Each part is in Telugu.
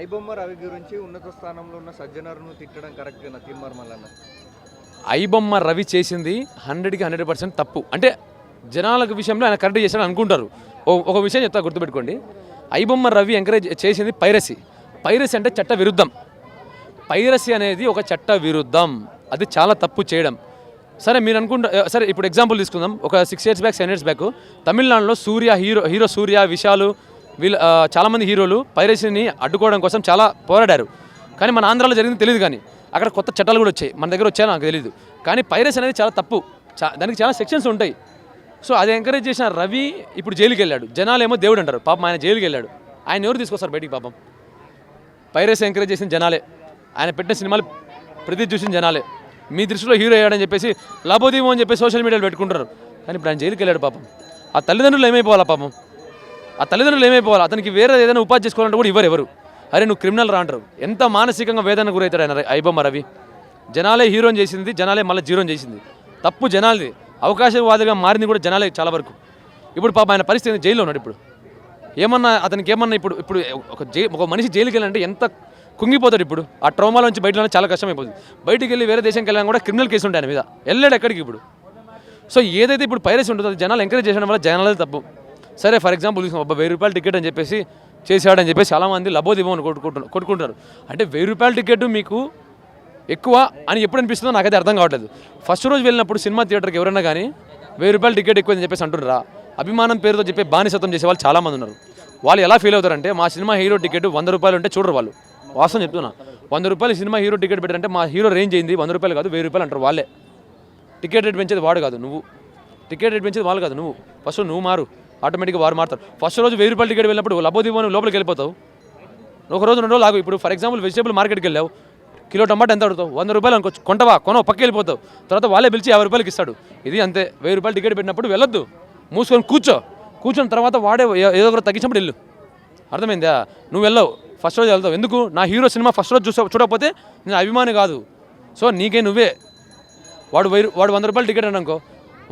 ఐబొమ్మ రవి గురించి ఉన్నత స్థానంలో ఉన్న సజ్జనర్ను తిట్టడం కరెక్టేనా తీన్మార్ మల్లన్న? ఐబొమ్మ రవి చేసింది 100కి 100% తప్పు. అంటే జనాలకు విషయంలో ఆయన కరెక్ట్ చేశాడని అనుకుంటారు. ఒక విషయం చెప్తా, గుర్తుపెట్టుకోండి. ఐబొమ్మ రవి ఎంకరేజ్ చేసింది పైరసీ. పైరసీ అంటే చట్ట విరుద్ధం. పైరసీ అనేది ఒక చట్ట విరుద్ధం. అది చాలా తప్పు చేయడం. సరే మీరు అనుకుంటా, సరే ఇప్పుడు ఎగ్జాంపుల్ తీసుకుందాం. ఒక 6 years బ్యాక్ 7 years బ్యాక్ తమిళనాడులో సూర్య హీరో సూర్య విశాలు వీళ్ళు చాలామంది హీరోలు పైరసీని అడ్డుకోవడం కోసం చాలా పోరాడారు. కానీ మన ఆంధ్రాలో జరిగింది తెలియదు. కానీ అక్కడ కొత్త చట్టాలు కూడా వచ్చాయి, మన దగ్గర వచ్చాయో నాకు తెలియదు. కానీ పైరసీ అనేది చాలా తప్పు. దానికి చాలా సెక్షన్స్ ఉంటాయి. సో అది ఎంకరేజ్ చేసిన రవి ఇప్పుడు జైలుకి వెళ్ళాడు. జనాలేమో దేవుడు అంటారు. పాపం ఆయన జైలుకి వెళ్ళాడు. ఆయన ఎవరు తీసుకొస్తారు బయటికి? పాపం పైరసీ ఎంకరేజ్ చేసిన జనాలే. ఆయన పెట్టిన సినిమాలు ప్రతి చూసిన జనాలే. మీ దృష్టిలో హీరో అయ్యాడని చెప్పేసి లాభోదీమో అని చెప్పి సోషల్ మీడియాలో పెట్టుకుంటారు. కానీ ఇప్పుడు ఆయన జైలుకి వెళ్ళాడు. పాపం ఆ తల్లిదండ్రులు ఏమైపోవాలా? పాపం ఆ తల్లిదండ్రులు ఏమైపోవాలి? అతనికి వేరే ఏదైనా ఉపాధి చేసుకోవాలంటే కూడా ఎవరు అరే నువ్వు క్రిమినల్ రా అంటారు. ఎంత మానసికంగా వేదన గురవుతాడు ఆయన ఐబొమ్మ రవి. జనాలే హీరోని చేసింది, జనాలే మళ్ళీ జీరోని చేసింది. తప్పు జనాలది. అవకాశవాదిగా మారింది కూడా జనాలే చాలా వరకు. ఇప్పుడు పాప ఆయన పరిస్థితి జైల్లో ఉన్నాడు. ఇప్పుడు ఏమన్నా అతనికి ఏమన్నా ఇప్పుడు ఒక మనిషి జైలుకి వెళ్ళాలంటే ఎంత కుంగిపోతాడు. ఇప్పుడు ఆ ట్రోమాలో నుంచి బయటలో చాలా కష్టమైపోతుంది. బయటికి వెళ్ళి వేరే దేశంకి వెళ్ళినా కూడా క్రిమినల్ కేసు ఉంటాయి ఆయన మీద. వెళ్ళాడు ఎక్కడికి ఇప్పుడు. సో ఏదైతే ఇప్పుడు పైరసీ ఉంటుందో జనాలు ఎంకరేజ్ చేయడం వల్ల జనాలది తప్పు. సరే ఫర్ ఎగ్జాంపుల్ తీసుకున్నాం, ₹1000 టికెట్ అని చెప్పేసి చేశాడని చెప్పేసి చాలామంది లబోదిమోని కొట్టుకుంటున్నారు. అంటే ₹1000 టికెట్ మీకు ఎక్కువ అని ఎప్పుడు అనిపిస్తుందో నాకైతే అర్థం కావట్లేదు. ఫస్ట్ రోజు వెళ్ళినప్పుడు సినిమా థియేటర్కి ఎవరైనా కానీ ₹1000 టికెట్ ఎక్కువ అని చెప్పేసి అంటున్నారా? అభిమానం పేరుతో చెప్పి బానిసత్వం చేసే వాళ్ళు చాలామంది ఉన్నారు. వాళ్ళు ఎలా ఫీల్ అవుతారంటే మా సినిమా హీరో టికెట్ ₹100 ఉంటే చూడరు వాళ్ళు. వాస్తవం చెప్తున్నా, ₹100 సినిమా హీరో టికెట్ పెట్టారంటే మా హీరో రేంజ్ అయింది ₹100 కాదు ₹1000 అంటారు వాళ్ళే. టికెట్ రేట్ పెంచేది వాడు కాదు నువ్వు. టికెట్ రేట్ పెంచేది వాళ్ళు కాదు నువ్వు. ఫస్ట్ నువ్వు మారు, ఆటోమేటిక్గా వారు మారుతారు. ఫస్ట్ రోజు ₹1000 టికెట్ వెళ్ళినప్పుడు లబోదిమోని లోపలికి వెళ్ళిపోతావు. ఒక రోజు 2 రోజులు ఆగు. ఇప్పుడు ఫర్ ఎగ్జాంపుల్ వెజిటేబుల్ మార్కెట్కి వెళ్ళావు, కిలో టమాటా ఎంత అడుగుతావు? ₹100 అనుకోవచ్చు. కొనో పక్క వెళ్ళిపోతావు. తర్వాత వాళ్ళే పిలిచి ₹50 ఇస్తాడు. ఇది అంతే. ₹1000 టికెట్ పెట్టినప్పుడు వెళ్ళొద్దు, మూసుకొని కూర్చొని తర్వాత వాడే ఏదో ఒకటి తగ్గించినప్పుడు వెళ్ళు. అర్థమైందా? నువ్వు వెళ్ళవు, ఫస్ట్ రోజు వెళ్తావు. ఎందుకు? నా హీరో సినిమా ఫస్ట్ రోజు చూడకపోతే నేను అభిమాని కాదు. సో నీకే నువ్వే. వాడు ₹100 టికెట్ అనుకో,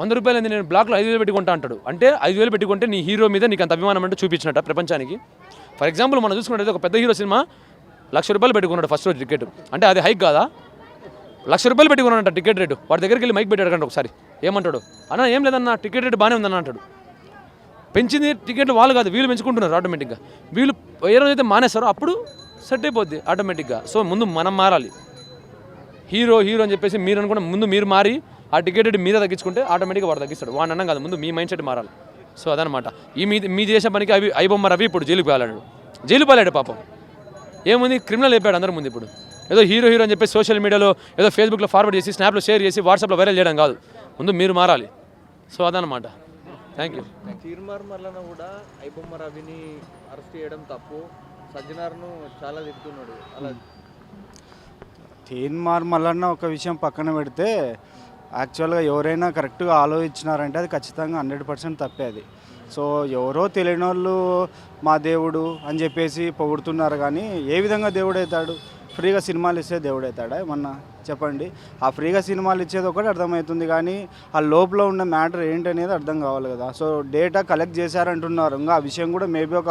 ₹100 నేను బ్లాక్లో 5,000 పెట్టుకుంటా అంటాడు. అంటే 5,000 పెట్టుకుంటే నీ హీరో మీద నీకు అంత అభిమానం అంటే చూపించినట్ట ప్రపంచానికి. ఫర్ ఎగ్జాంపుల్ మనం చూసుకున్నట్టయితే ఒక పెద్ద హీరో సినిమా ₹1,00,000 పెట్టుకున్నాడు ఫస్ట్ రోజు టికెట్. అంటే అది హైక్ కాదా? ₹1,00,000 పెట్టుకున్నాడంట టికెట్ రేటు. వాడి దగ్గరికి వెళ్ళి మైక్ పెట్టాడు కంటే ఒకసారి. ఏమంటాడు? అన్న ఏం లేదన్న టికెట్ రేటు బాగానే ఉందన్న అంటాడు. పెంచింది టికెట్లు వాళ్ళు కాదు, వీళ్ళు పెంచుకుంటున్నారు ఆటోమేటిక్గా. వీళ్ళు ఏ రోజైతే మానేస్తారో అప్పుడు సెట్ అయిపోద్ది ఆటోమేటిక్గా. సో ముందు మనం మారాలి. హీరో అని చెప్పేసి మీరు అనుకున్న ముందు మీరు మారి ఆ టికెట్ రేటు మీద తగ్గించుకుంటే ఆటోమేటిక్గా వాడు తగ్గిస్తాడు. వాడు అన్నం కాదు, ముందు మీ మైండ్ సెట్ మారాలి. సో అదనమాట. మీ చేసే పనికి ఐబొమ్మ రవి ఇప్పుడు జైలుకి పాలాడు పాపం. ఏముంది? క్రిమినల్ అయిపోయాడు అందరి ముందు. ఇప్పుడు ఏదో హీరో అని చెప్పేసి సోషల్ మీడియాలో ఏదో ఫేస్బుక్లో ఫార్వర్డ్ చేసి స్నాప్లో షేర్ చేసి వాట్సాప్లో వైరల్ చేయడం కాదు. ముందు మీరు మారాలి. సో అదనమాట. Thank you. తీన్మార్ మల్లన్న కూడా ఐబొమ్మ రవిని అరెస్ట్ చేయడం తప్పు, సజ్జనార్ను చాలా తిడుతున్నాడు. అలా తీన్మార్ మల్లన్న ఒక విషయం పక్కన పెడితే యాక్చువల్గా ఎవరైనా కరెక్ట్గా ఆలోచించినారంటే అది ఖచ్చితంగా 100% తప్పే అది. సో ఎవరో తెలియని వాళ్ళు మా దేవుడు అని చెప్పేసి పొగుడుతున్నారు. కానీ ఏ విధంగా దేవుడు అవుతాడు? ఫ్రీగా సినిమాలు ఇస్తే దేవుడు అవుతాడా? ఏమన్నా చెప్పండి. ఆ ఫ్రీగా సినిమాలు ఇచ్చేది ఒకటి అర్థమవుతుంది, కానీ ఆ లోపల ఉన్న మ్యాటర్ ఏంటనేది అర్థం కావాలి కదా. సో డేటా కలెక్ట్ చేశారంటున్నారు. ఇంకా ఆ విషయం కూడా మేబీ ఒక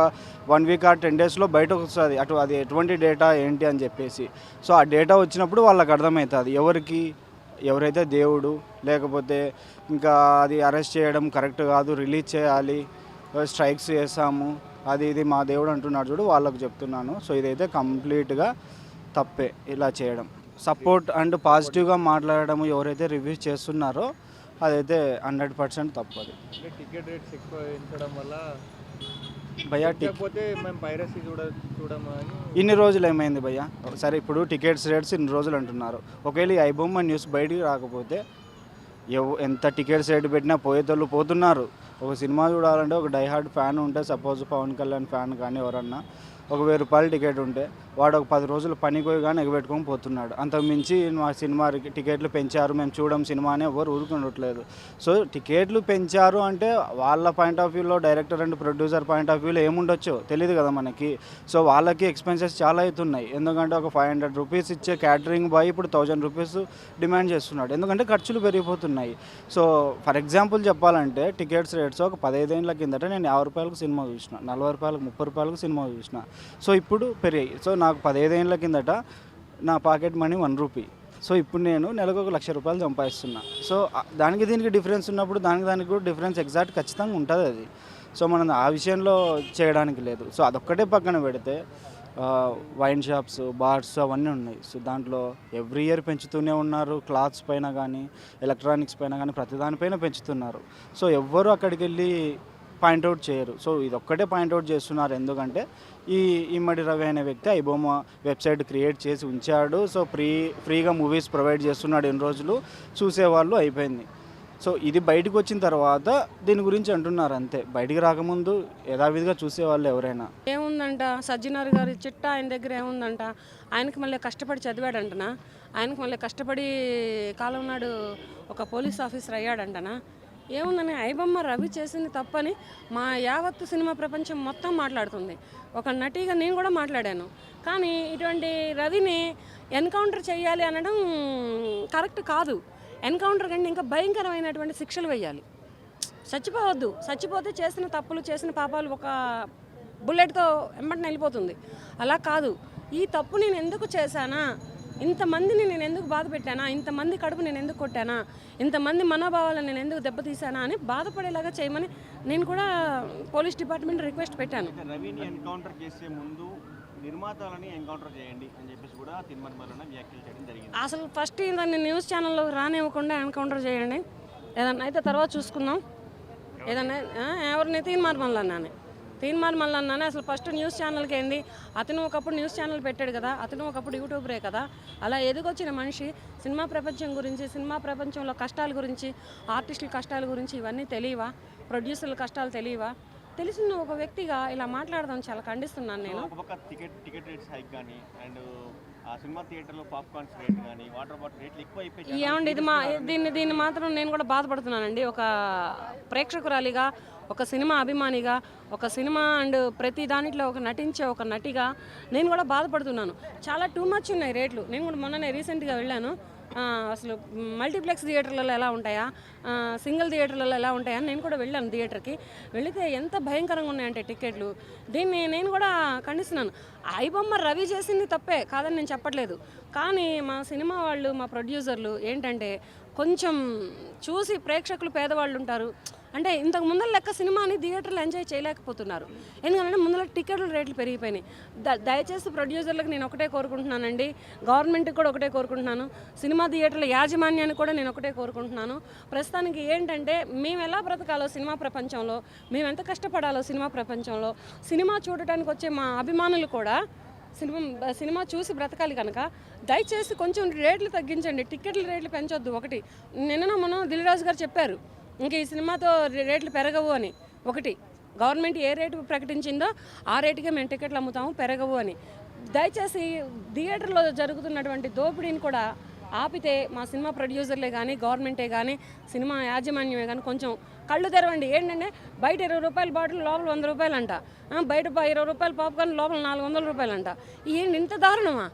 1 week or 10 daysలో బయటకు వస్తుంది. అది ఎటువంటి డేటా ఏంటి అని చెప్పేసి. సో ఆ డేటా వచ్చినప్పుడు వాళ్ళకి అర్థమవుతుంది ఎవరైతే దేవుడు, లేకపోతే ఇంకా అది అరెస్ట్ చేయడం కరెక్ట్ కాదు, రిలీజ్ చేయాలి, స్ట్రైక్స్ చేస్తాము, ఇది మా దేవుడు అంటున్నాడు చూడు, వాళ్ళకు చెప్తున్నాను. సో ఇదైతే కంప్లీట్గా తప్పే ఇలా చేయడం. సపోర్ట్ అండ్ పాజిటివ్గా మాట్లాడడం ఎవరైతే రివ్యూస్ చేస్తున్నారో అదైతే 100% తప్పదు. టికెట్ రేట్స్ ఎక్కువ పెంచడం వల్ల భయ్యా మేము పైరసీ చూడమని ఇన్ని రోజులు ఏమైంది భయ్యా? సరే ఇప్పుడు టికెట్స్ రేట్స్ ఇన్ని రోజులు అంటున్నారు. ఒకవేళ ఈ ఐబొమ్మ న్యూస్ బయటికి రాకపోతే ఎంత టికెట్స్ రేటు పెట్టినా పోయేతోళ్ళు పోతున్నారు. ఒక సినిమా చూడాలంటే ఒక డైహార్డ్ ఫ్యాన్ ఉంటే, సపోజ్ పవన్ కళ్యాణ్ ఫ్యాన్ కానీ ఎవరన్నా ఒక ₹1000 టికెట్ ఉంటే వాడు ఒక 10 రోజులు పనికి పోయి కానీ ఎగబెట్టుకొని పోతున్నాడు. అంతకుమించి మా సినిమా టికెట్లు పెంచారు, మేము చూడం సినిమా అని ఎవరు ఊరుకుండట్లేదు. సో టికెట్లు పెంచారు అంటే వాళ్ళ పాయింట్ ఆఫ్ వ్యూలో, director and producer point of వ్యూలో ఏముండొచ్చో తెలియదు కదా మనకి. సో వాళ్ళకి ఎక్స్పెన్సెస్ చాలా అవుతున్నాయి. ఎందుకంటే ఒక ₹500 ఇచ్చే క్యాటరింగ్ బాయ్ ఇప్పుడు ₹1000 డిమాండ్ చేస్తున్నాడు. ఎందుకంటే ఖర్చులు పెరిగిపోతున్నాయి. సో ఫర్ ఎగ్జాంపుల్ చెప్పాలంటే టికెట్స్ రేట్స్ ఒక 15 ఏళ్ళ కిందట నేను ₹50 సినిమా చూసిన, ₹40 ₹30 సినిమా చూసిన. సో ఇప్పుడు పెరిగాయి. సో నాకు 15 ఏళ్ళ కిందట నా పాకెట్ మనీ 1 రూపీ. సో ఇప్పుడు నేను నెలకు ఒక ₹1,00,000 సంపాదిస్తున్నా. సో దానికి దీనికి డిఫరెన్స్ ఉన్నప్పుడు దానికి కూడా డిఫరెన్స్ ఎగ్జాక్ట్ ఖచ్చితంగా ఉంటుంది అది. సో మనం ఆ విషయంలో చేయడానికి లేదు. సో అదొక్కటే పక్కన పెడితే వైన్ షాప్స్, బార్స్ అవన్నీ ఉన్నాయి. సో దాంట్లో ఎవ్రీ ఇయర్ పెంచుతూనే ఉన్నారు. క్లాత్స్ పైన కానీ, ఎలక్ట్రానిక్స్ పైన కానీ ప్రతి దానిపైన పెంచుతున్నారు. సో ఎవ్వరు అక్కడికి వెళ్ళి పాయింట్అవుట్ చేయరు. సో ఇది ఒక్కటే పాయింట్అవుట్ చేస్తున్నారు. ఎందుకంటే ఇమ్మడి రవి అనే వ్యక్తి ఐబొమ్మ వెబ్సైట్ క్రియేట్ చేసి ఉంచాడు. సో ఫ్రీగా మూవీస్ ప్రొవైడ్ చేస్తున్నాడు. ఎన్ని రోజులు చూసేవాళ్ళు అయిపోయింది. సో ఇది బయటకు వచ్చిన తర్వాత దీని గురించి అంటున్నారు అంతే. బయటికి రాకముందు యథావిధిగా చూసేవాళ్ళు ఎవరైనా. ఏముందంట సజ్జనార్ గారి చిట్టా ఆయన దగ్గర ఏముందంట, ఆయనకి మళ్ళీ కష్టపడి చదివాడంటనా, ఆయనకి మళ్ళీ కష్టపడి కాలం నాడు ఒక పోలీస్ ఆఫీసర్ అయ్యాడంటనా. ఏముందని ఐబొమ్మ రవి చేసింది తప్పని మా యావత్తు సినిమా ప్రపంచం మొత్తం మాట్లాడుతుంది. ఒక నటిగా నేను కూడా మాట్లాడాను. కానీ ఇటువంటి రవిని ఎన్కౌంటర్ చేయాలి అనడం కరెక్ట్ కాదు. ఎన్కౌంటర్ కంటే ఇంకా భయంకరమైనటువంటి శిక్షలు వేయాలి. చచ్చిపోవద్దు. చచ్చిపోతే చేసిన తప్పులు, చేసిన పాపాలు ఒక బుల్లెట్తో వెంబడిని వెళ్ళిపోతుంది. అలా కాదు. ఈ తప్పు నేను ఎందుకు చేశానా, ఇంతమందిని నేను ఎందుకు బాధ పెట్టానా, ఇంతమంది కడుపు నేను ఎందుకు కొట్టానా, ఇంతమంది మనోభావాలను నేను ఎందుకు దెబ్బతీసానా అని బాధపడేలాగా చేయమని నేను కూడా పోలీస్ డిపార్ట్మెంట్ రిక్వెస్ట్ పెట్టాను. రవిని ఎన్కౌంటర్ చేసే ముందు నిర్మాతలని ఎన్కౌంటర్ చేయండి అని చెప్పేసి కూడా తీర్మానం వ్యాఖ్యలు చేయడం జరిగింది. అసలు ఫస్ట్ దాన్ని న్యూస్ ఛానల్లో రానివ్వకుండా ఎన్కౌంటర్ చేయండి. ఏదన్నా అయితే తర్వాత చూసుకుందాం. ఏదన్నా ఎవరిని తీన్మార్ మల్లన్నానే అసలు ఫస్ట్ న్యూస్ ఛానల్కి ఏంది. అతను ఒకప్పుడు న్యూస్ ఛానల్ పెట్టాడు కదా, అతను ఒకప్పుడు యూట్యూబరే కదా. అలా ఎదుగొచ్చిన మనిషి సినిమా ప్రపంచం గురించి, సినిమా ప్రపంచంలో కష్టాల గురించి, ఆర్టిస్టుల కష్టాల గురించి ఇవన్నీ తెలియవా, ప్రొడ్యూసర్ల కష్టాలు తెలియవా? తెలిసిన ఒక వ్యక్తిగా ఇలా మాట్లాడదాం చాలా ఖండిస్తున్నాను నేను. ఒక పక్క టికెట్ రేట్స్ హైక్ కానీ అండ్ ఆ సినిమా థియేటర్లో పాప్కార్న్స్ రేట్ కానీ వాటర్ బాటిల్ రేట్లు ఎక్కువ అయిపోయి ఏమండి దీన్ని మాత్రం నేను కూడా బాధపడుతున్నానండి. ఒక ప్రేక్షకురాలిగా, ఒక సినిమా అభిమానిగా, ఒక సినిమా అండ్ ప్రతి దాంట్లో ఒక నటించే ఒక నటిగా నేను కూడా బాధపడుతున్నాను. చాలా టూ మచ్ ఉన్నాయి రేట్లు. నేను కూడా మొన్ననే రీసెంట్గా వెళ్ళాను. అసలు మల్టీప్లెక్స్ థియేటర్లలో ఎలా ఉంటాయా, సింగిల్ థియేటర్లలో ఎలా ఉంటాయా అని నేను కూడా వెళ్ళాను. థియేటర్కి వెళితే ఎంత భయంకరంగా ఉన్నాయంటే టికెట్లు. దీన్ని నేను కూడా ఖండిస్తున్నాను. ఐబొమ్మ రవి చేసింది తప్పే కాదని నేను చెప్పట్లేదు. కానీ మా సినిమా వాళ్ళు, మా ప్రొడ్యూసర్లు ఏంటంటే కొంచెం చూసి ప్రేక్షకులు పేదవాళ్ళు ఉంటారు. అంటే ఇంతకు ముందర లెక్క సినిమాని థియేటర్లో ఎంజాయ్ చేయలేకపోతున్నారు. ఎందుకంటే ముందర టికెట్ల రేట్లు పెరిగిపోయినాయి. దయచేసి ప్రొడ్యూసర్లకు నేను ఒకటే కోరుకుంటున్నానండి, గవర్నమెంట్కి కూడా ఒకటే కోరుకుంటున్నాను, సినిమా థియేటర్ల యాజమాన్యాన్ని కూడా నేను ఒకటే కోరుకుంటున్నాను. ప్రస్తుతానికి ఏంటంటే మేము ఎలా బ్రతకాలో సినిమా ప్రపంచంలో, మేము ఎంత కష్టపడాలో సినిమా ప్రపంచంలో, సినిమా చూడటానికి వచ్చే మా అభిమానులు కూడా సినిమా చూసి బ్రతకాలి కనుక దయచేసి కొంచెం రేట్లు తగ్గించండి, టికెట్ల రేట్లు పెంచొద్దు. ఒకటి మొన్న దిల్రాజు గారు చెప్పారు, ఇంకా ఈ సినిమాతో రేట్లు పెరగవు అని. ఒకటి గవర్నమెంట్ ఏ రేటు ప్రకటించిందో ఆ రేటుకే మేము టికెట్లు అమ్ముతాము, పెరగవు అని. దయచేసి థియేటర్లో జరుగుతున్నటువంటి దోపిడీని కూడా ఆపితే మా సినిమా ప్రొడ్యూసర్లే కానీ, గవర్నమెంటే కానీ, సినిమా యాజమాన్యమే కానీ కొంచెం కళ్ళు తెరవండి. ఏంటంటే బయట ₹20 బాటిల్ లోపల ₹100 అంట, బయట ₹20 పాప్కార్న్ లోపల ₹400 అంట. ఏంటి ఇంత దారుణమా?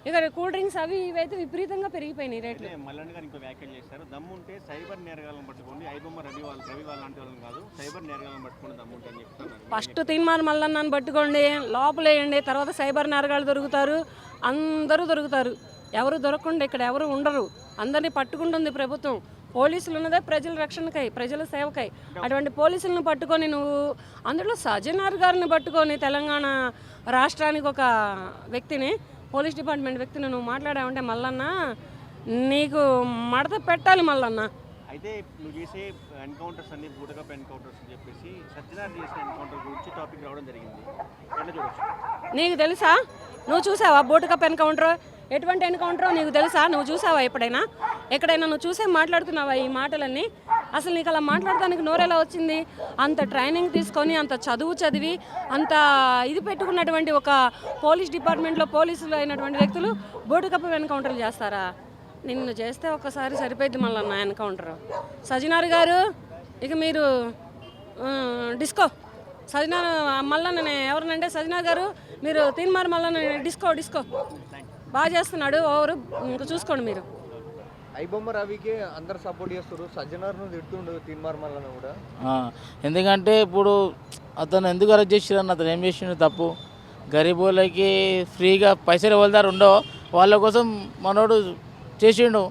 ఇక కూల్ డ్రింక్స్ అవి ఇవైతే విపరీతంగా పెరిగిపోయినాయి రేట్లు. మల్లన్న గారు ఇంకో వ్యాఖ్యలు చేశారు, దమ్ముంటే సైబర్ నేరగాలను పట్టుకోండి, ఐబొమ్మ రవి వాళ్ళ లాంటి వాళ్ళని కాదు, సైబర్ నేరగాలను పట్టుకోండి దమ్ముంటే అని చెప్తున్నారు. ఫస్ట్ తీన్మార్ మల్లన్నని పట్టుకోండి, లోపలేయండి, తర్వాత సైబర్ నేరగాళ్ళు దొరుకుతారు, అందరూ దొరుకుతారు. ఎవరు దొరకకుండా ఇక్కడ ఎవరు ఉండరు. అందరినీ పట్టుకుంటుంది ప్రభుత్వం. పోలీసులు ఉన్నదే ప్రజల రక్షణకై, ప్రజల సేవకై. అటువంటి పోలీసులను పట్టుకొని నువ్వు, అందులో సజ్జనార్ గారిని పట్టుకొని తెలంగాణ రాష్ట్రానికి ఒక వ్యక్తిని, పోలీస్ డిపార్ట్మెంట్ వ్యక్తిని నువ్వు మాట్లాడావంటే మల్లన్న నీకు మడత పెట్టాలి మల్లన్న. అయితే నువ్వు చేసే ఎన్కౌంటర్స్ అన్ని బూటకప్ ఎన్కౌంటర్స్ అని చెప్పేసి సజ్జనార్ చేసిన ఎన్కౌంటర్ గురించి టాపిక్ రావడం జరిగింది. ఎట్లా చూడొచ్చు? నీకు తెలుసా? నువ్వు చూసావా బూటకప్ ఎన్కౌంటర్? ఎటువంటి ఎన్కౌంటరో నీకు తెలుసా? నువ్వు చూసావా ఎక్కడైనా నువ్వు చూసే మాట్లాడుతున్నావా ఈ మాటలన్నీ? అసలు నీకు అలా మాట్లాడడానికి నోరెలా వచ్చింది? అంత ట్రైనింగ్ తీసుకొని, అంత చదువు చదివి, అంత ఇది పెట్టుకున్నటువంటి ఒక పోలీస్ డిపార్ట్మెంట్లో పోలీసులు అయినటువంటి వ్యక్తులు బూటకప్పు ఎన్కౌంటర్లు చేస్తారా? నిన్ను చేస్తే ఒక్కసారి సరిపోయింది మళ్ళీ నా ఎన్కౌంటర్. సజ్జనార్ గారు ఇక మీరు డిస్కో సజ్జనార్ మల్లన్న ఎవరినంటే సజ్జనార్ గారు మీరు తీన్మార్ మల్లన్న డిస్కో బాగా చేస్తున్నాడు. ఎవరు ఇంకా చూసుకోండి మీరు. ఐబొమ్మ రవికి అందరు సపోర్ట్ చేస్తారు, సజ్జనార్ను తిడుతుండు తీన్మార్ మల్లన్న కూడా. ఎందుకంటే ఇప్పుడు అతను ఎందుకు అరెస్ట్ చేసిరన్న, అతను ఏం చేసిండు తప్పు? గరీబ్ వాళ్ళకి ఫ్రీగా పైసలు ఎవరిదారు ఉండో వాళ్ళ కోసం మనోడు చేసిండు.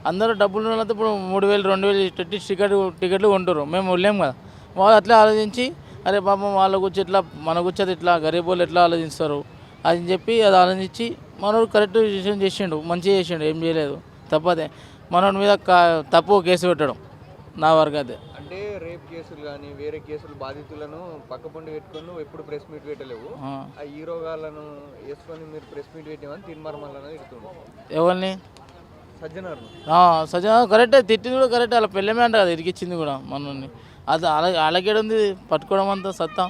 అందరూ డబ్బులు ఉన్న వాళ్ళతో ఇప్పుడు 3000 2000 టికెట్లు కొంటారు, మేము వెళ్ళాం కదా. వాళ్ళు అట్లా ఆలోచించి అరే పాపం వాళ్ళ గురించి ఎట్లా మన గురించి ఇట్లా గరీబ్ వాళ్ళు ఎట్లా ఆలోచిస్తారు అని చెప్పి అది ఆలోచించి మనోడు కరెక్ట్ డిసిషన్ చేసిండు, మంచిగా చేసిండు, ఏం చేయలేదు తప్పదే. మనోడి మీద తప్పు కేసు పెట్టడం నా వరకు అదే. అంటే రేప్ కేసులు కానీ వేరే కేసులు బాధితులను పక్కపొండి పెట్టుకొని నువ్వు ఎప్పుడు ప్రెస్ మీట్ పెట్టలేవు, ఆ హీరో గాళ్ళను వేసుకొని మీరు ప్రెస్ మీట్ పెట్టామని తిన్మర్మల్లని తిడుతుండు. ఎవరిని? సజ్జనార్ను. సజ్జన కరెక్టే, తిట్టింది కూడా కరెక్టే. వాళ్ళ పెళ్ళమే అంట కదా ఇరికిచ్చింది కూడా మనల్ని. అది అలాగేడుంది పట్టుకోవడం అంతా సత్తా.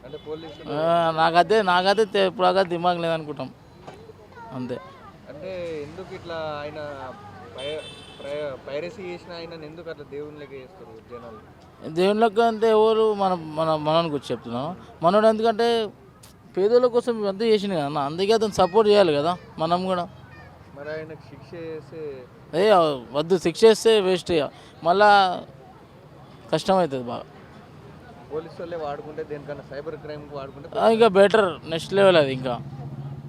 అంటే పోలీసులు నాకైతే ఇప్పుడు దిమాగ్ లేదనుకుంటాం అంతే. అంటే ఎందుకు ఇట్లా ఆయన పైరసీ చేసిన ఆయన ఎందుకు అట్లా దేవునిలోకి చేస్తారు జనాలు? దేవుళ్ళకి అంటే ఎవరు మనని గురించి చెప్తున్నాం. మనోడు ఎందుకంటే పేదోళ్ళ కోసం అంతా చేసింది కదా, అందుకే అతను సపోర్ట్ చేయాలి కదా మనం కూడా. మరి ఆయనకు శిక్ష చేస్తే వద్దు, శిక్ష చేస్తే వేస్ట్ ఇక మళ్ళా కష్టమవుతుంది బాగా. పోలీసు వాళ్ళే వాడుకుంటే దేనికన్నా సైబర్ క్రైమ్కి వాడుకుంటే ఇంకా బెటర్, నెక్స్ట్ లెవెల్ అది. ఇంకా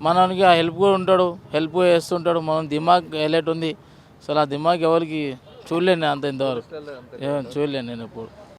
మనకి హెల్ప్ కూడా ఉంటాడు, హెల్ప్ చేస్తుంటాడు. మనం దిమాగ్ హైలైట్ ఉంది. అసలు ఆ దిమాగ్ ఎవరికి చూడలేను అంత ఇంతవరకు, చూడలేను నేను ఎప్పుడు.